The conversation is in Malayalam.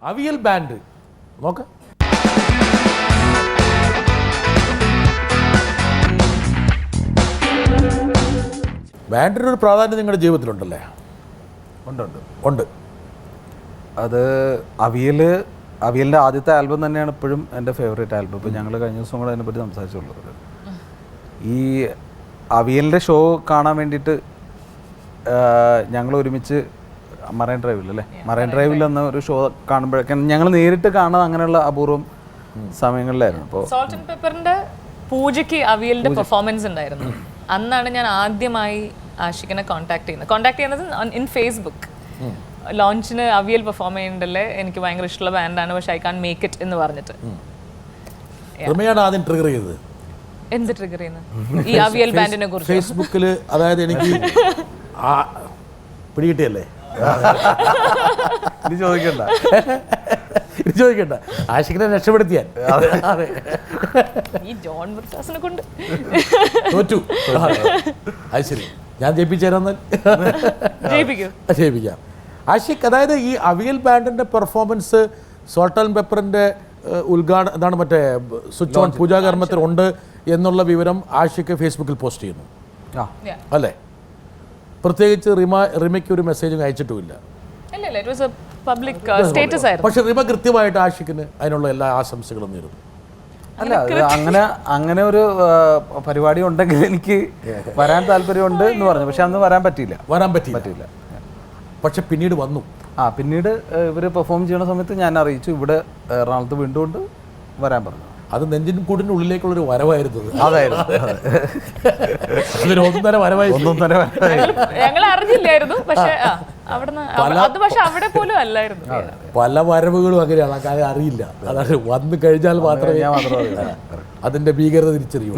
അവിയൽ ബാൻഡ് നോക്ക. ബാൻഡിനൊരു പ്രാധാന്യം നിങ്ങളുടെ ജീവിതത്തിലുണ്ടല്ലേ? ഉണ്ട്. അത് അവിയലിൻ്റെ ആദ്യത്തെ ആൽബം തന്നെയാണ് ഇപ്പോഴും എൻ്റെ ഫേവറേറ്റ് ആൽബം. ഇപ്പോൾ ഞങ്ങൾ കഴിഞ്ഞ ദിവസം കൂടെ അതിനെപ്പറ്റി സംസാരിച്ചുള്ളത്. ഈ അവിയലിൻ്റെ ഷോ കാണാൻ വേണ്ടിയിട്ട് ഞങ്ങൾ ഒരുമിച്ച് മറൈൻ ഡ്രൈവിൽ എന്ന ഒരു ഷോ കാണുമ്പോഴേക്കും ഞങ്ങൾ നേരിട്ട് കാണാൻ അങ്ങനെയുള്ള അപൂർവം സമയങ്ങളിലായിരുന്നു. അപ്പോൾ സോൾട്ട് ആൻഡ് പെപ്പറിന്റെ പൂജയ്ക്ക് അവിയലിന്റെ പെർഫോമൻസ് ഉണ്ടായിരുന്നു. അന്നാണ് ഞാൻ ആദ്യമായി ആഷിഖിനെ കോൺടാക്ട് ചെയ്യുന്നത് ഇൻ ഫേസ്ബുക്ക്. ലോഞ്ചിന് അവിയൽ പെർഫോം ചെയ്യുന്നുണ്ടല്ലേ, എനിക്ക് ഭയങ്കര ഇഷ്ടമുള്ള ബാൻഡാണ്, പക്ഷെ ഐ കാൻ മേക്ക് ഇറ്റ് എന്ന് പറഞ്ഞിട്ട്. ആദ്യം ട്രിഗർ ചെയ്തത് എന്ത് ട്രിഗർ ചെയ്യുന്നത്? ഈ അവിയൽ ബാൻഡിനെ കുറിച്ച് ഫേസ്ബുക്കിൽ. അതായത് എനിക്ക് പിടികിട്ടിയല്ലേ, ഇത് ചോദിക്കണ്ട, ആഷിഖിനെ രക്ഷപ്പെടുത്തിയാൽ ഈ ജോൺ ബ്രിട്ടാസിനെ കൊണ്ട് തോറ്റു. അത് ശരി, ഞാൻ ജയിപ്പിച്ചേരാന്നാൽ ജയിപ്പിക്കാം. ആഷിഖ്, അതായത് ഈ അവിയൽ ബാൻഡിന്റെ പെർഫോമൻസ് സോൾട്ട് ആൻഡ് പെപ്പറിന്റെ ഉദ്ഘാടനം എന്താണ് മറ്റേ സ്വിച്ച് ഓൺ പൂജാകർമ്മത്തിലുണ്ട് എന്നുള്ള വിവരം ആഷിഖ് ഫേസ്ബുക്കിൽ പോസ്റ്റ് ചെയ്യുന്നു അല്ലേ? പ്രത്യേകിച്ച് റിമയ്ക്ക് ഒരു മെസ്സേജും അയച്ചിട്ടുമില്ല. പക്ഷെ റിമ കൃത്യമായിട്ട് ആഷിഖിന് അതിനുള്ള എല്ലാ ആശംസകളും നേരുന്നു. അല്ല, അങ്ങനെ ഒരു പരിപാടി ഉണ്ടെങ്കിൽ എനിക്ക് വരാൻ താല്പര്യമുണ്ട് എന്ന് പറഞ്ഞു. പക്ഷെ അന്ന് വരാൻ പറ്റിയില്ല. പക്ഷെ പിന്നീട് വന്നു. പിന്നീട് ഇവർ പെർഫോം ചെയ്യുന്ന സമയത്ത് ഞാൻ അറിയിച്ചു ഇവിടെ എറണാകുളത്ത് വീണ്ടുകൊണ്ട് വരാൻ പറഞ്ഞു. അത് നെഞ്ചിൻ കൂടിൻ്റെ ഉള്ളിലേക്കുള്ളൊരു വരവായിരുന്നു. അതായിരുന്നു ഒന്നൊന്നര വരവായി. ഞങ്ങൾ അറിഞ്ഞില്ലായിരുന്നു, പക്ഷെ അവിടെ പോലും അല്ലായിരുന്നു. പല വരവുകളും അങ്ങനെയാണ്, കാര്യം അറിയില്ല. അതാണ് വന്നു കഴിഞ്ഞാൽ മാത്രമേ അതിന്റെ ഭീകരത തിരിച്ചറിയൂ.